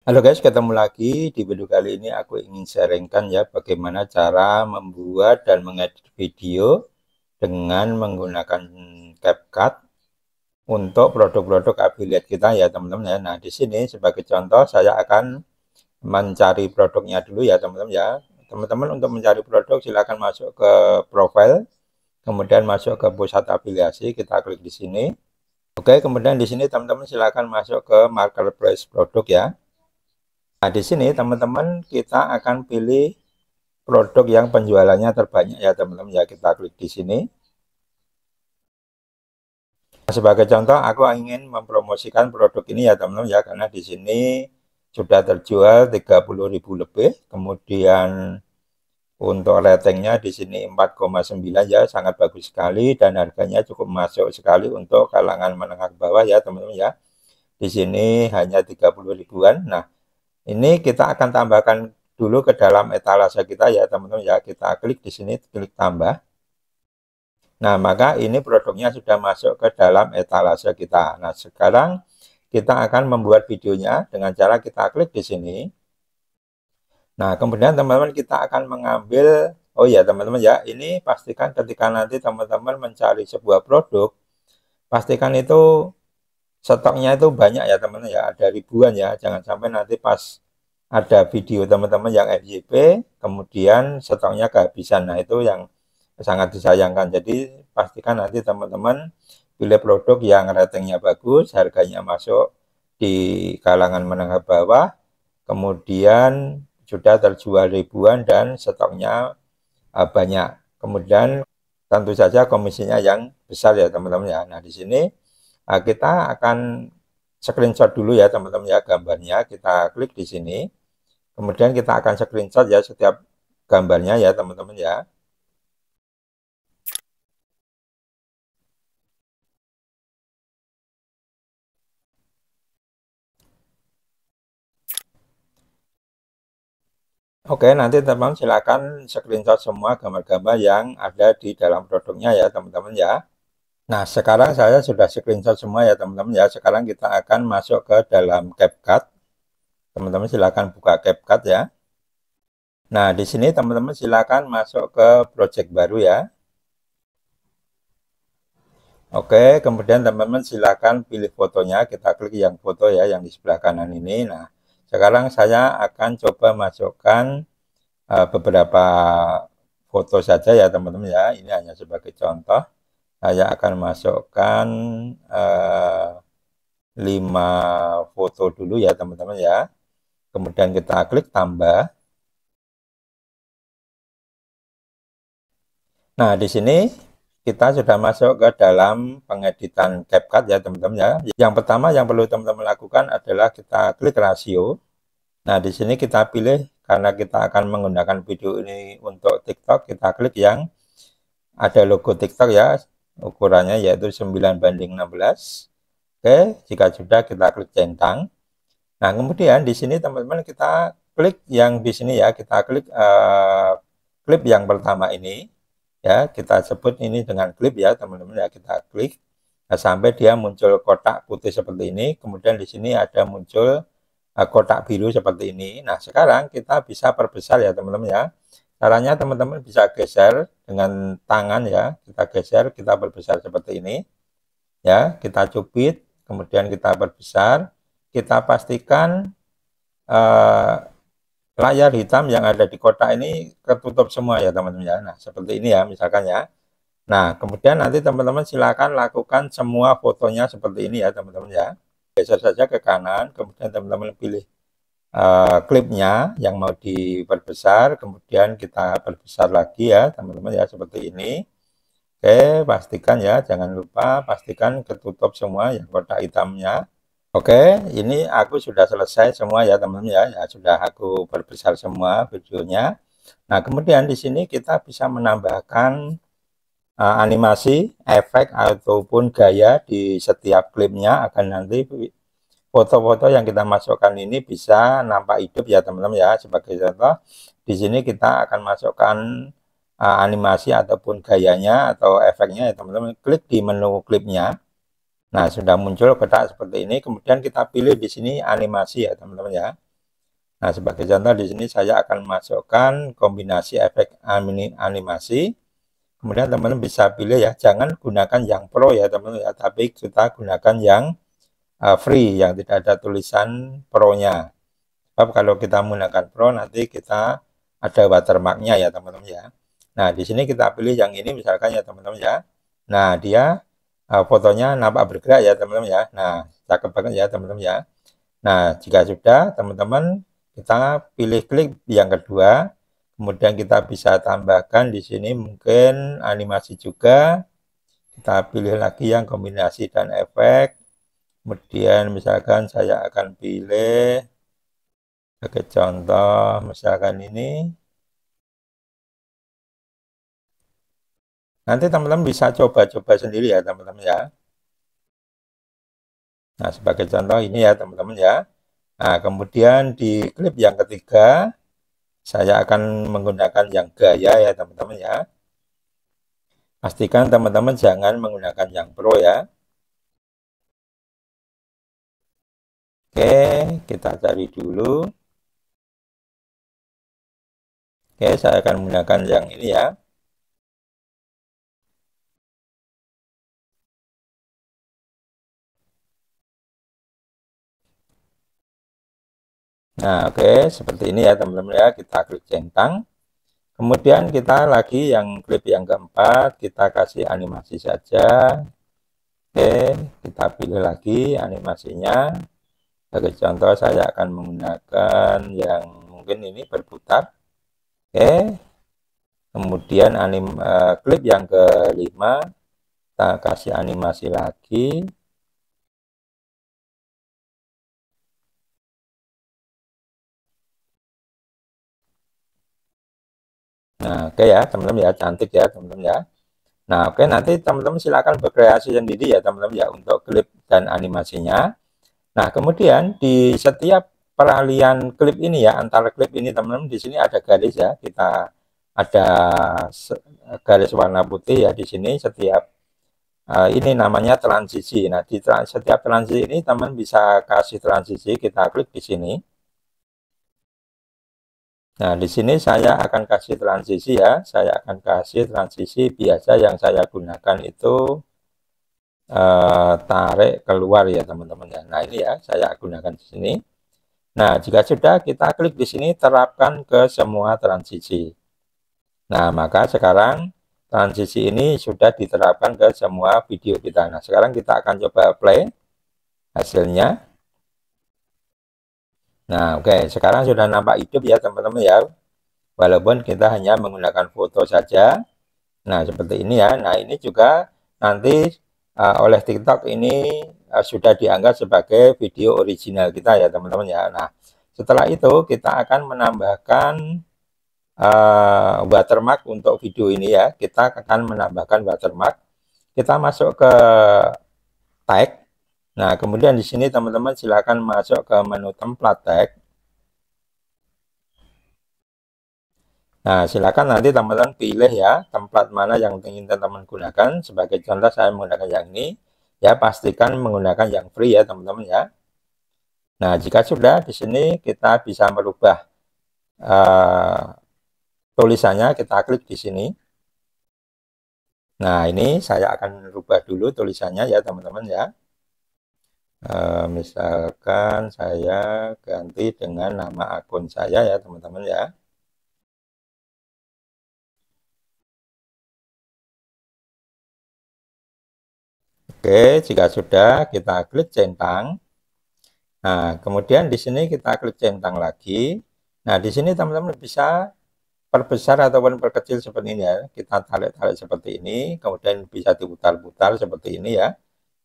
Halo guys, ketemu lagi. Di video kali ini aku ingin sharingkan ya bagaimana cara membuat dan mengedit video dengan menggunakan CapCut untuk produk-produk affiliate kita ya teman-teman ya. Nah, di sini sebagai contoh saya akan mencari produknya dulu ya teman-teman ya. Teman-teman untuk mencari produk silakan masuk ke profile, kemudian masuk ke pusat afiliasi, kita klik di sini. Oke, kemudian di sini teman-teman silakan masuk ke marketplace produk ya. Nah, di sini teman-teman kita akan pilih produk yang penjualannya terbanyak ya teman-teman ya, kita klik di sini. Nah, sebagai contoh aku ingin mempromosikan produk ini ya teman-teman ya, karena di sini sudah terjual 30.000 lebih. Kemudian untuk ratingnya di sini 4,9 ya, sangat bagus sekali dan harganya cukup masuk sekali untuk kalangan menengah ke bawah ya teman-teman ya. Di sini hanya 30 ribuan. Nah, ini kita akan tambahkan dulu ke dalam etalase kita ya teman-teman ya. Kita klik di sini, klik tambah. Nah, maka ini produknya sudah masuk ke dalam etalase kita. Nah, sekarang kita akan membuat videonya dengan cara kita klik di sini. Nah, kemudian teman-teman kita akan mengambil, oh ya teman-teman ya, ini pastikan ketika nanti teman-teman mencari sebuah produk, pastikan itu stoknya itu banyak ya teman-teman ya, ada ribuan ya. Jangan sampai nanti pas ada video teman-teman yang FYP, kemudian stoknya kehabisan. Nah, itu yang sangat disayangkan. Jadi, pastikan nanti teman-teman pilih produk yang ratingnya bagus, harganya masuk di kalangan menengah bawah, kemudian sudah terjual ribuan dan stoknya banyak. Kemudian tentu saja komisinya yang besar ya teman-teman ya. Nah, di sini kita akan screenshot dulu ya teman-teman ya gambarnya. Kita klik di sini. Kemudian kita akan screenshot ya setiap gambarnya ya teman-teman ya. Oke, nanti teman-teman silakan screenshot semua gambar-gambar yang ada di dalam produknya ya teman-teman ya. Nah, sekarang saya sudah screenshot semua ya teman-teman ya. Sekarang kita akan masuk ke dalam CapCut. Teman-teman silakan buka CapCut ya. Nah, di sini teman-teman silakan masuk ke project baru ya. Oke, kemudian teman-teman silakan pilih fotonya. Kita klik yang foto ya, yang di sebelah kanan ini. Nah, sekarang saya akan coba masukkan beberapa foto saja ya teman-teman ya. Ini hanya sebagai contoh. Saya akan masukkan 5 foto dulu ya teman-teman ya. Kemudian kita klik tambah. Nah, di sini kita sudah masuk ke dalam pengeditan CapCut ya teman-teman ya. Yang pertama yang perlu teman-teman lakukan adalah kita klik rasio. Nah, di sini kita pilih, karena kita akan menggunakan video ini untuk TikTok, kita klik yang ada logo TikTok ya. Ukurannya yaitu 9:16. Oke, jika sudah kita klik centang. Nah, kemudian di sini teman-teman kita klik yang di sini ya, kita klik klip yang pertama ini. Ya, kita sebut ini dengan klip ya teman-teman ya, kita klik sampai dia muncul kotak putih seperti ini. Kemudian di sini ada muncul kotak biru seperti ini. Nah, sekarang kita bisa perbesar ya teman-teman ya. Caranya teman-teman bisa geser dengan tangan ya. Kita geser, kita perbesar seperti ini. Ya, kita cubit, kemudian kita perbesar. Kita pastikan layar hitam yang ada di kotak ini tertutup semua ya teman-teman ya. Nah, seperti ini ya misalkan ya. Nah, kemudian nanti teman-teman silakan lakukan semua fotonya seperti ini ya teman-teman ya. Geser saja ke kanan, kemudian teman-teman pilih klipnya yang mau diperbesar, kemudian kita perbesar lagi ya teman-teman ya, seperti ini. Oke, pastikan ya, jangan lupa pastikan ketutup semua yang kotak hitamnya. Oke, ini aku sudah selesai semua ya teman-teman ya. Ya, sudah aku perbesar semua videonya. Nah, kemudian di sini kita bisa menambahkan animasi, efek ataupun gaya di setiap klipnya, agar nanti foto-foto yang kita masukkan ini bisa nampak hidup ya teman-teman ya. Sebagai contoh, di sini kita akan masukkan animasi ataupun gayanya atau efeknya ya teman-teman. Klik di menu klipnya. Nah, sudah muncul kotak seperti ini. Kemudian kita pilih di sini animasi ya teman-teman ya. Nah, sebagai contoh di sini saya akan masukkan kombinasi efek animasi. Kemudian teman-teman bisa pilih ya, jangan gunakan yang pro ya teman-teman ya, tapi kita gunakan yang free, yang tidak ada tulisan pro-nya. Sebab kalau kita menggunakan pro nanti kita ada watermark-nya ya teman-teman ya. Nah, di sini kita pilih yang ini misalkan ya teman-teman ya. Nah, dia fotonya nampak bergerak ya teman-teman ya. Nah, cakep banget ya teman-teman ya. Nah, jika sudah teman-teman kita pilih klik yang kedua. Kemudian kita bisa tambahkan di sini mungkin animasi juga. Kita pilih lagi yang kombinasi dan efek. Kemudian misalkan saya akan pilih sebagai contoh misalkan ini. Nanti teman-teman bisa coba-coba sendiri ya teman-teman ya. Nah, sebagai contoh ini ya teman-teman ya. Nah, kemudian di klip yang ketiga saya akan menggunakan yang gaya ya teman-teman ya. Pastikan teman-teman jangan menggunakan yang pro ya. Oke, kita cari dulu. Oke, saya akan menggunakan yang ini ya. Nah, oke, seperti ini ya teman-teman ya. Kita klik centang. Kemudian kita lagi yang klip yang keempat, kita kasih animasi saja. Oke, kita pilih lagi animasinya. Sebagai contoh saya akan menggunakan yang mungkin ini berputar. Oke, kemudian klip yang kelima, kita kasih animasi lagi. Nah, oke ya teman-teman ya, cantik ya teman-teman ya. Nah, oke, nanti teman-teman silakan berkreasi sendiri ya teman-teman ya untuk klip dan animasinya. Nah, kemudian di setiap peralihan klip ini ya, antara klip ini teman-teman di sini ada garis ya. Kita ada garis warna putih ya di sini setiap ini namanya transisi. Nah, di setiap transisi ini teman bisa kasih transisi, kita klik di sini. Nah, di sini saya akan kasih transisi ya. Saya akan kasih transisi biasa yang saya gunakan itu tarik keluar ya teman-teman ya. Nah, ini ya saya gunakan di sini. Nah, jika sudah kita klik di sini terapkan ke semua transisi. Nah, maka sekarang transisi ini sudah diterapkan ke semua video kita. Nah, sekarang kita akan coba play hasilnya. Nah, oke, sekarang sudah nampak hidup ya teman-teman ya. Walaupun kita hanya menggunakan foto saja. Nah, seperti ini ya. Nah, ini juga nanti oleh TikTok ini sudah dianggap sebagai video original kita ya teman-teman ya. Nah, setelah itu kita akan menambahkan watermark untuk video ini ya. Kita akan menambahkan watermark. Kita masuk ke tag. Nah, kemudian di sini teman-teman silakan masuk ke menu template tag. Nah, silakan nanti teman-teman pilih ya template mana yang ingin teman-teman gunakan. Sebagai contoh saya menggunakan yang ini. Ya, pastikan menggunakan yang free ya teman-teman ya. Nah, jika sudah di sini kita bisa merubah tulisannya, kita klik di sini. Nah, ini saya akan rubah dulu tulisannya ya teman-teman ya. Misalkan saya ganti dengan nama akun saya ya teman-teman ya. Oke, jika sudah kita klik centang. Nah, kemudian di sini kita klik centang lagi. Nah, di sini teman-teman bisa perbesar ataupun perkecil seperti ini ya. Kita tarik-tarik seperti ini, kemudian bisa diputar-putar seperti ini ya.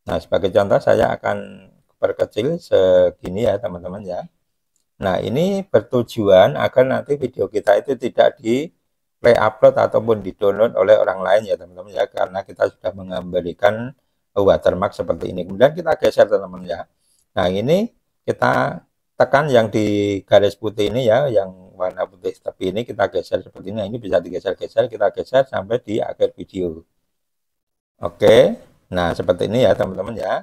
Nah, sebagai contoh saya akan perkecil segini ya teman-teman ya. Nah, ini bertujuan agar nanti video kita itu tidak di re-upload ataupun di-download oleh orang lain ya teman-teman ya, karena kita sudah mengembalikan watermark seperti ini. Kemudian kita geser teman-teman ya. Nah, ini kita tekan yang di garis putih ini ya, yang warna putih tapi ini kita geser seperti ini. Nah, ini bisa digeser-geser, kita geser sampai di akhir video. Oke, nah seperti ini ya teman-teman ya.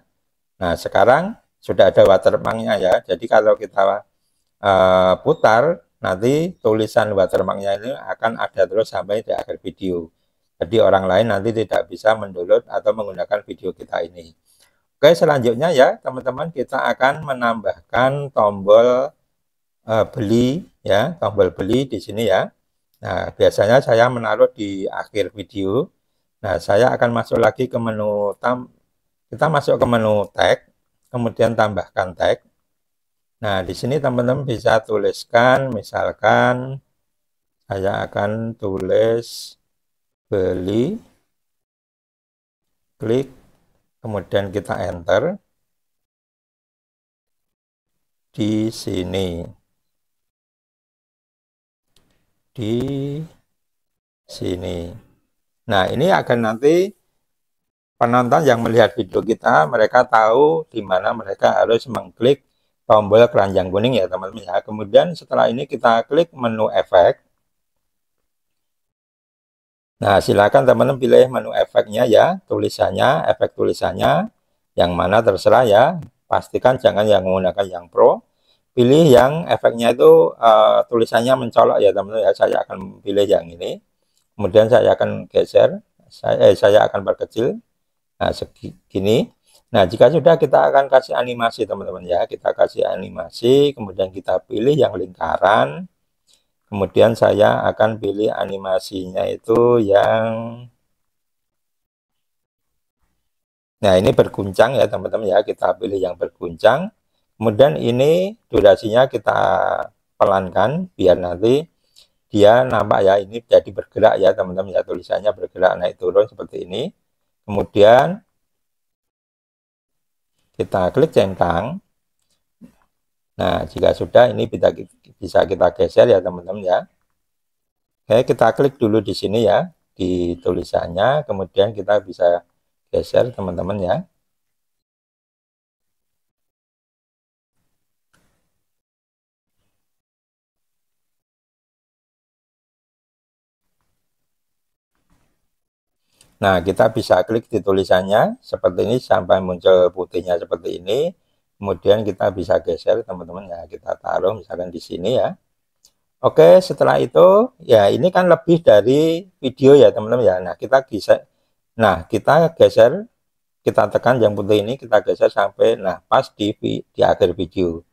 Nah, sekarang sudah ada watermarknya ya. Jadi kalau kita putar, nanti tulisan watermarknya ini akan ada terus sampai di akhir video. Jadi orang lain nanti tidak bisa mendownload atau menggunakan video kita ini. Oke, selanjutnya ya teman-teman, kita akan menambahkan tombol beli ya, tombol beli di sini ya. Nah, biasanya saya menaruh di akhir video. Nah, saya akan masuk lagi ke menu kita masuk ke menu tag, kemudian tambahkan tag. Nah, di sini teman-teman bisa tuliskan, misalkan saya akan tulis beli, klik, kemudian kita enter di sini. Di sini. Nah, ini akan nanti penonton yang melihat video kita, mereka tahu di mana mereka harus mengklik tombol keranjang kuning ya teman-teman ya. Kemudian setelah ini kita klik menu efek. Nah, silakan teman-teman pilih menu efeknya ya, tulisannya, efek tulisannya, yang mana terserah ya. Pastikan jangan yang menggunakan yang pro. Pilih yang efeknya itu tulisannya mencolok ya teman-teman ya. Saya akan pilih yang ini. Kemudian saya akan geser, saya akan perkecil. Nah, segini. Nah, jika sudah, kita akan kasih animasi teman-teman ya. Kita kasih animasi, kemudian kita pilih yang lingkaran. Kemudian saya akan pilih animasinya itu yang, nah ini berguncang ya teman-teman ya, kita pilih yang berguncang. Kemudian ini durasinya kita pelankan biar nanti dia nampak ya, ini jadi bergerak ya teman-teman ya, tulisannya bergerak naik turun seperti ini. Kemudian kita klik centang. Nah, jika sudah, ini bisa kita geser ya teman-teman ya. Oke, kita klik dulu di sini ya, di tulisannya, kemudian kita bisa geser teman-teman ya. Nah, kita bisa klik di tulisannya seperti ini sampai muncul putihnya seperti ini. Kemudian kita bisa geser teman-teman ya, kita taruh misalkan di sini ya. Oke, setelah itu ya ini kan lebih dari video ya teman-teman ya. Nah, kita geser. Nah, kita geser, kita tekan yang putih ini, kita geser sampai nah pas di akhir video.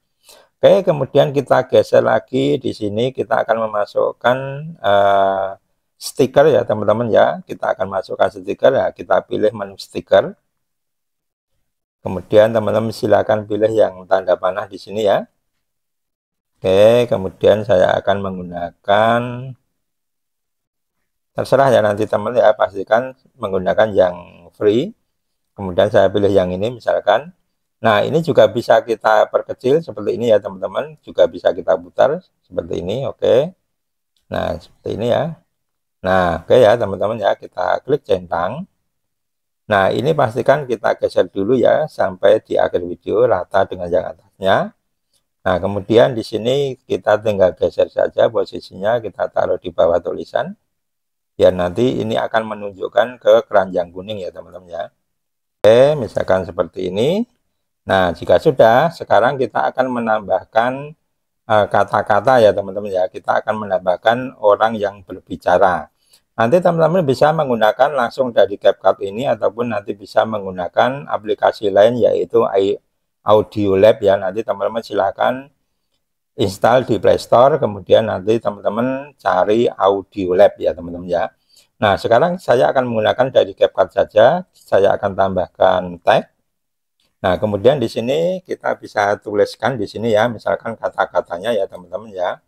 Oke, kemudian kita geser lagi di sini, kita akan memasukkan stiker ya teman-teman ya. Kita akan masukkan stiker ya, kita pilih menu stiker. Kemudian teman-teman silakan pilih yang tanda panah di sini ya. Oke, kemudian saya akan menggunakan, terserah ya nanti teman ya, pastikan menggunakan yang free. Kemudian saya pilih yang ini misalkan. Nah, ini juga bisa kita perkecil seperti ini ya teman-teman, juga bisa kita putar seperti ini. Oke. Nah, seperti ini ya. Nah, oke ya teman-teman ya, kita klik centang. Nah, ini pastikan kita geser dulu ya sampai di akhir video rata dengan yang atasnya. Nah, kemudian di sini kita tinggal geser saja posisinya, kita taruh di bawah tulisan. Biar nanti ini akan menunjukkan ke keranjang kuning ya teman-teman ya. Oke, misalkan seperti ini. Nah, jika sudah, sekarang kita akan menambahkan kata-kata ya teman-teman ya. Kita akan menambahkan orang yang berbicara. Nanti teman-teman bisa menggunakan langsung dari CapCut ini ataupun nanti bisa menggunakan aplikasi lain yaitu Audiolab ya. Nanti teman-teman silakan install di Play Store, kemudian nanti teman-teman cari Audiolab ya teman-teman ya. Nah, sekarang saya akan menggunakan dari CapCut saja. Saya akan tambahkan tag. Nah, kemudian di sini kita bisa tuliskan di sini ya, misalkan kata-katanya ya teman-teman ya.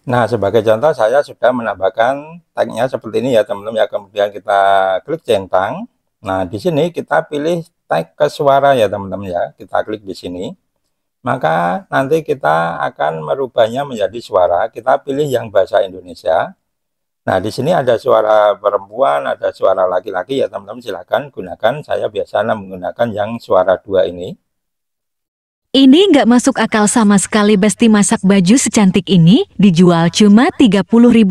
Nah, sebagai contoh saya sudah menambahkan tagnya seperti ini ya teman-teman ya. Kemudian kita klik centang. Nah, di sini kita pilih tag ke suara ya teman-teman ya. Kita klik di sini. Maka nanti kita akan merubahnya menjadi suara. Kita pilih yang bahasa Indonesia. Nah, di sini ada suara perempuan, ada suara laki-laki ya teman-teman. Silakan gunakan. Saya biasanya menggunakan yang suara 2 ini. Ini nggak masuk akal sama sekali. Besti masak baju secantik ini dijual cuma 30.000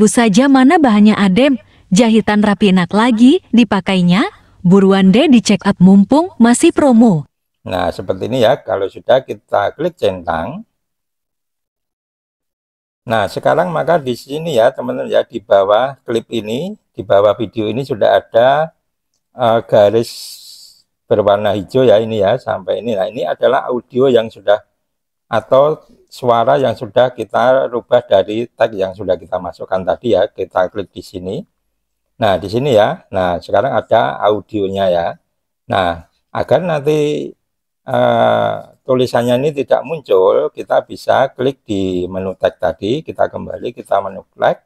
saja. Mana bahannya adem, jahitan rapi enak lagi dipakainya. Buruan deh dicek up mumpung masih promo. Nah, seperti ini ya. Kalau sudah kita klik centang. Nah, sekarang maka di sini ya teman-teman ya, di bawah klip ini, di bawah video ini sudah ada garis berwarna hijau ya, ini ya, sampai ini. Nah, ini adalah audio yang sudah atau suara yang sudah kita rubah dari tag yang sudah kita masukkan tadi ya. Kita klik di sini. Nah, di sini ya. Nah, sekarang ada audionya ya. Nah, agar nanti tulisannya ini tidak muncul, kita bisa klik di menu tag tadi, kita kembali, kita menu tag.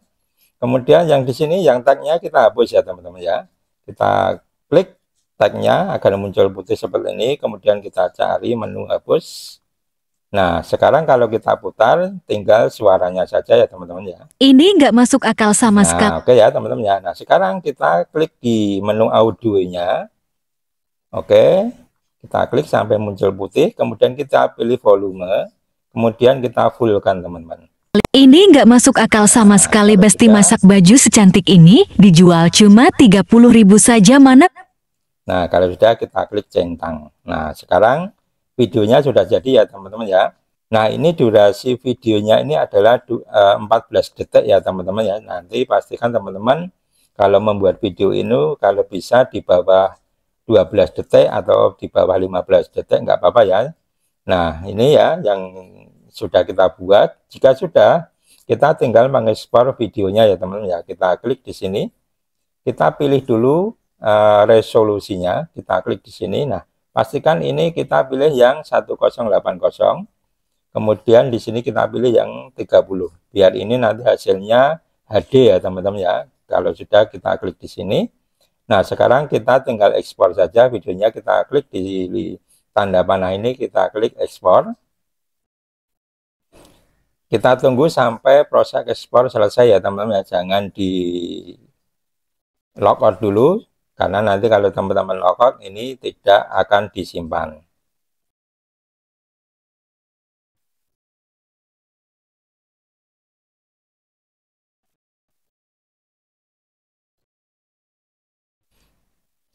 Kemudian yang di sini, yang tagnya kita hapus ya teman-teman ya. Kita klik tagnya agar muncul putih seperti ini, kemudian kita cari menu hapus. Nah, sekarang kalau kita putar, tinggal suaranya saja ya teman-teman ya. Ini nggak masuk akal sama sekali. Nah, oke ya teman-teman ya. Nah, sekarang kita klik di menu audionya. Oke, kita klik sampai muncul putih, kemudian kita pilih volume, kemudian kita fullkan teman-teman. Ini nggak masuk akal sama sekali. Besti masak baju secantik ini dijual cuma 30.000 saja mana? Nah, kalau sudah kita klik centang. Nah, sekarang videonya sudah jadi ya teman-teman ya. Nah, ini durasi videonya ini adalah 14 detik ya teman-teman ya. Nanti pastikan teman-teman kalau membuat video ini kalau bisa di bawah 12 detik atau di bawah 15 detik nggak apa-apa ya. Nah, ini ya yang sudah kita buat. Jika sudah, kita tinggal mengekspor videonya ya teman-teman ya. Kita klik di sini. Kita pilih dulu resolusinya, kita klik di sini. Nah, pastikan ini kita pilih yang 1080. Kemudian di sini kita pilih yang 30. Biar ini nanti hasilnya HD ya teman-teman ya. Kalau sudah kita klik di sini. Nah, sekarang kita tinggal ekspor saja videonya. Kita klik di tanda panah ini, kita klik ekspor. Kita tunggu sampai proses ekspor selesai ya teman-teman ya. Jangan di logout dulu, karena nanti kalau teman-teman logout ini tidak akan disimpan.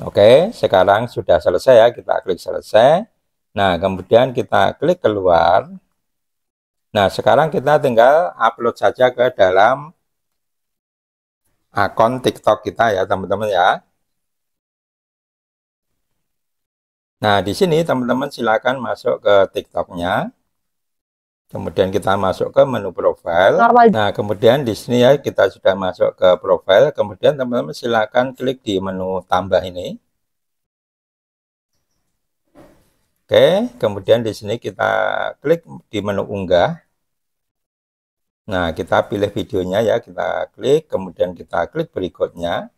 Oke, sekarang sudah selesai ya, kita klik selesai. Nah, kemudian kita klik keluar. Nah, sekarang kita tinggal upload saja ke dalam akun TikTok kita ya teman-teman ya. Nah, di sini teman-teman silakan masuk ke TikToknya. Kemudian kita masuk ke menu profile. Nah, kemudian di sini ya kita sudah masuk ke profile. Kemudian teman-teman silakan klik di menu tambah ini. Oke, kemudian di sini kita klik di menu unggah. Nah, kita pilih videonya ya, kita klik, kemudian kita klik berikutnya.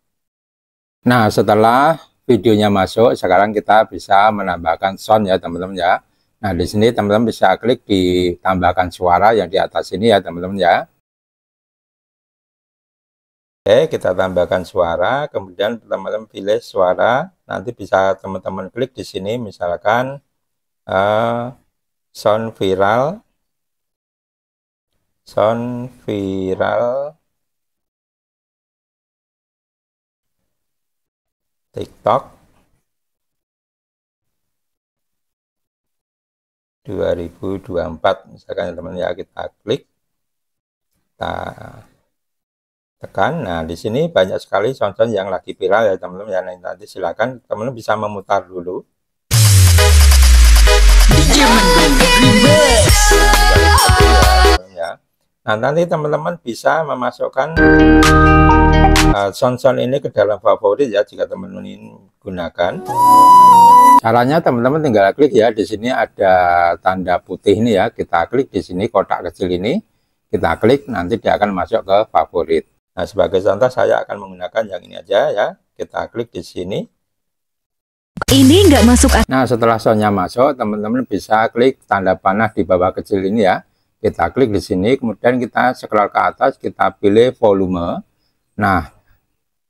Nah, setelah videonya masuk, sekarang kita bisa menambahkan sound ya teman-teman ya. Nah, di sini teman-teman bisa klik di tambahkan suara yang di atas ini ya teman-teman ya. Oke, kita tambahkan suara, kemudian teman-teman pilih suara, nanti bisa teman-teman klik di sini, misalkan sound viral TikTok 2024 misalkan teman-teman ya, kita klik, kita tekan. Nah, di sini banyak sekali sound-sound yang lagi viral ya teman-teman ya. Nanti silakan teman-teman bisa memutar dulu. Ya. Nah, nanti teman-teman bisa memasukkan sound-sound ini ke dalam favorit ya jika teman-teman ingin gunakan. Caranya teman-teman tinggal klik ya, di sini ada tanda putih ini ya, kita klik di sini kotak kecil ini, kita klik, nanti dia akan masuk ke favorit. Nah, sebagai contoh saya akan menggunakan yang ini aja ya, kita klik di sini. Ini nggak masuk. Nah, setelah soundnya masuk, teman-teman bisa klik tanda panah di bawah kecil ini ya. Kita klik di sini, kemudian kita scroll ke atas, kita pilih volume. Nah,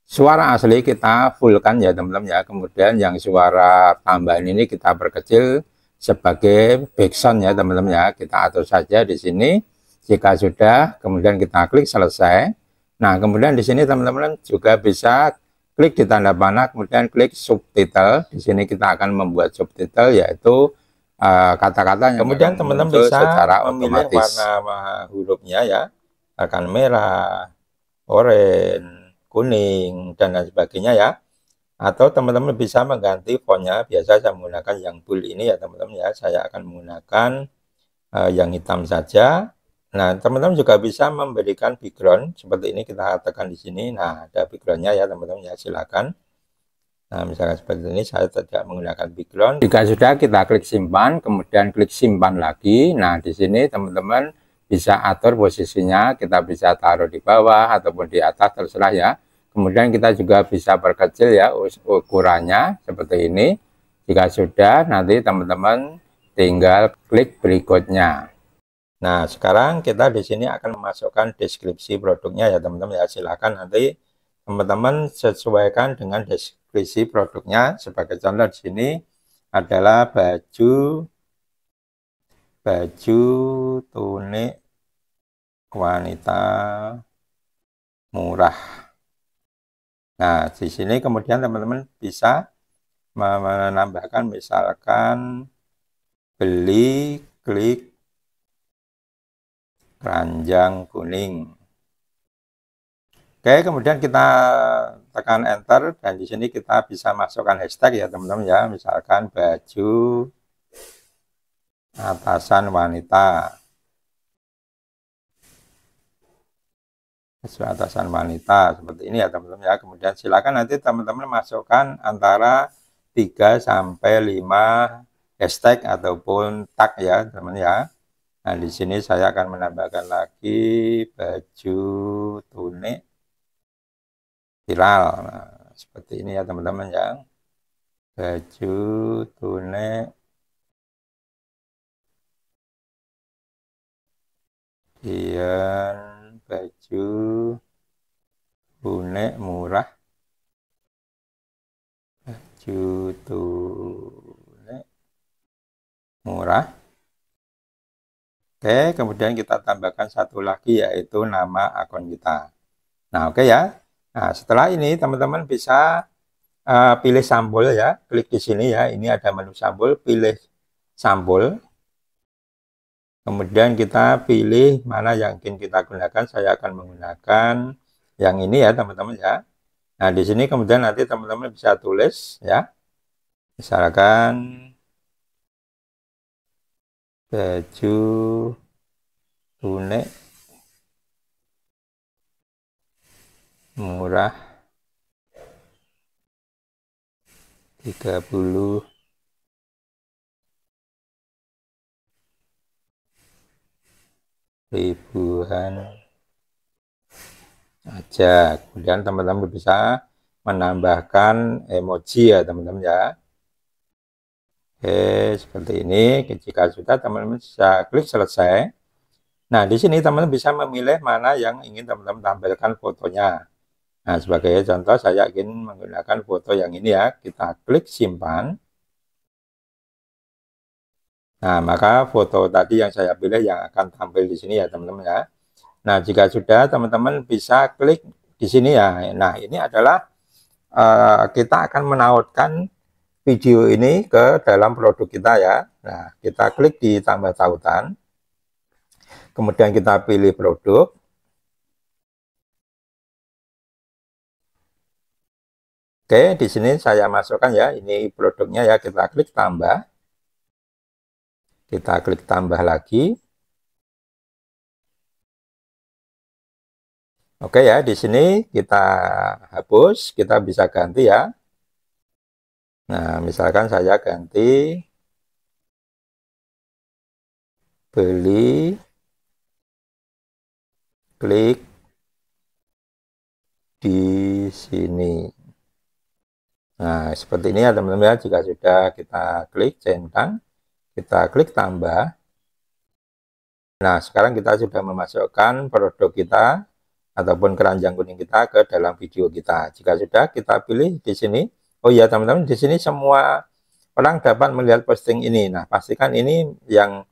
suara asli kita fullkan ya teman-teman ya. Kemudian yang suara tambahan ini kita perkecil sebagai background ya teman-teman ya. Kita atur saja di sini. Jika sudah, kemudian kita klik selesai. Nah, kemudian di sini teman-teman juga bisa klik di tanda panah, kemudian klik subtitle. Di sini kita akan membuat subtitle yaitu kata-katanya Kemudian teman-teman muncul bisa secara memilih otomatis. warna hurufnya ya, akan merah, oranye, kuning, dan lain sebagainya ya. Atau teman-teman bisa mengganti fontnya. Biasa saya menggunakan yang bold ini ya teman-teman ya. Saya akan menggunakan yang hitam saja. Nah, teman-teman juga bisa memberikan background seperti ini, kita tekan di sini. Nah, ada backgroundnya ya teman-teman ya, silakan. Nah, misalkan seperti ini, saya tidak menggunakan background. Jika sudah, kita klik simpan, kemudian klik simpan lagi. Nah, di sini teman-teman bisa atur posisinya, kita bisa taruh di bawah ataupun di atas, terserah ya. Kemudian kita juga bisa perkecil ya ukurannya seperti ini. Jika sudah, nanti teman-teman tinggal klik berikutnya. Nah, sekarang kita di sini akan memasukkan deskripsi produknya ya teman-teman ya. Silakan nanti teman-teman sesuaikan dengan deskripsi produknya. Sebagai contoh di sini adalah baju tunik wanita murah. Nah, di sini kemudian teman-teman bisa menambahkan misalkan beli klik keranjang kuning. Oke, kemudian kita tekan enter dan di sini kita bisa masukkan hashtag ya teman-teman ya, misalkan baju atasan wanita. Baju atasan wanita seperti ini ya teman-teman ya. Kemudian silakan nanti teman-teman masukkan antara 3 sampai 5 hashtag ataupun tag ya teman-teman ya. Nah, di sini saya akan menambahkan lagi baju tunik viral. Nah, seperti ini ya teman-teman ya. Baju tunik baju tunik murah. Baju tunik murah. Oke, kemudian kita tambahkan satu lagi yaitu nama akun kita. Nah, oke ya. Nah, setelah ini teman-teman bisa pilih sampul ya. Klik di sini ya. Ini ada menu sampul, pilih sampul. Kemudian kita pilih mana yang ingin kita gunakan. Saya akan menggunakan yang ini ya, teman-teman ya. Nah, di sini kemudian nanti teman-teman bisa tulis ya. Misalkan baju tunik murah 30 ribuan aja. Kemudian teman-teman bisa menambahkan emoji ya teman-teman ya. Oke, seperti ini. Jika sudah, teman-teman bisa klik selesai. Nah, di sini teman-teman bisa memilih mana yang ingin teman-teman tampilkan fotonya. Nah, sebagai contoh saya ingin menggunakan foto yang ini ya. Kita klik simpan. Nah, maka foto tadi yang saya pilih yang akan tampil di sini ya teman-teman ya. Nah, jika sudah, teman-teman bisa klik di sini ya. Nah, ini adalah kita akan menautkan video ini ke dalam produk kita ya. Nah, kita klik di tambah tautan. Kemudian kita pilih produk. Oke, di sini saya masukkan ya, ini produknya ya, kita klik tambah. Kita klik tambah lagi. Oke ya, di sini kita hapus, kita bisa ganti ya. Nah, misalkan saya ganti beli klik di sini. Nah, seperti ini ya teman-teman ya. Jika sudah kita klik centang, kita klik tambah. Nah, sekarang kita sudah memasukkan produk kita ataupun keranjang kuning kita ke dalam video kita. Jika sudah, kita pilih di sini. Oh iya teman-teman, di sini semua orang dapat melihat posting ini. Nah, pastikan ini yang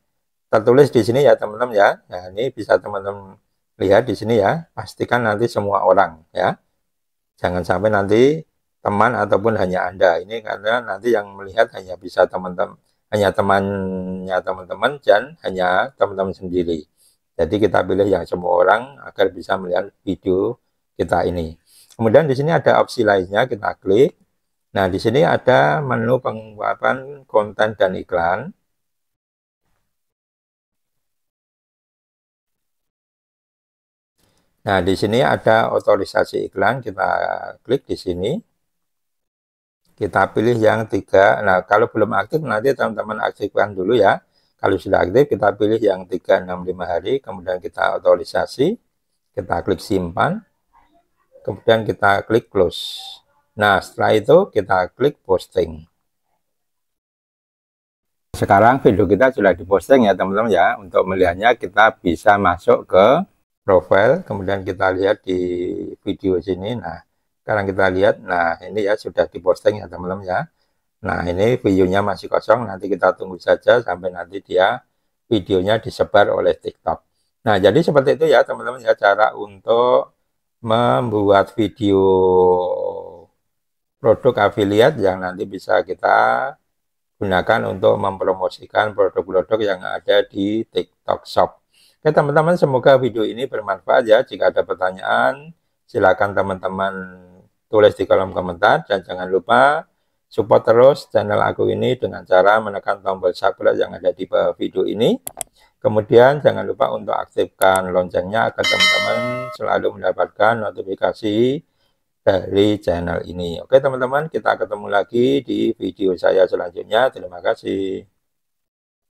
tertulis di sini ya teman-teman ya. Nah, ini bisa teman-teman lihat di sini ya. Pastikan nanti semua orang ya. Jangan sampai nanti teman ataupun hanya Anda. Ini karena nanti yang melihat hanya bisa teman-teman hanya temannya teman-teman dan hanya teman-teman sendiri. Jadi kita pilih yang semua orang agar bisa melihat video kita ini. Kemudian di sini ada opsi lainnya, kita klik. Nah, di sini ada menu pengungkapan konten dan iklan. Nah, di sini ada otorisasi iklan, kita klik di sini. Kita pilih yang 3. Nah, kalau belum aktif nanti teman-teman aktifkan dulu ya. Kalau sudah aktif, kita pilih yang 365 hari, kemudian kita otorisasi, kita klik simpan, kemudian kita klik close. Nah, setelah itu kita klik posting. Sekarang video kita sudah diposting ya teman-teman ya. Untuk melihatnya kita bisa masuk ke profile, kemudian kita lihat di video sini. Nah, sekarang kita lihat, nah ini ya sudah diposting ya teman-teman ya. Nah, ini videonya masih kosong, nanti kita tunggu saja sampai nanti dia videonya disebar oleh TikTok. Nah, jadi seperti itu ya teman-teman ya, cara untuk membuat video produk affiliate yang nanti bisa kita gunakan untuk mempromosikan produk-produk yang ada di TikTok Shop. Oke teman-teman, semoga video ini bermanfaat ya. Jika ada pertanyaan, silakan teman-teman tulis di kolom komentar. Dan jangan lupa support terus channel aku ini dengan cara menekan tombol subscribe yang ada di bawah video ini. Kemudian jangan lupa untuk aktifkan loncengnya agar teman-teman selalu mendapatkan notifikasi dari channel ini. Oke teman-teman, kita ketemu lagi di video saya selanjutnya. Terima kasih.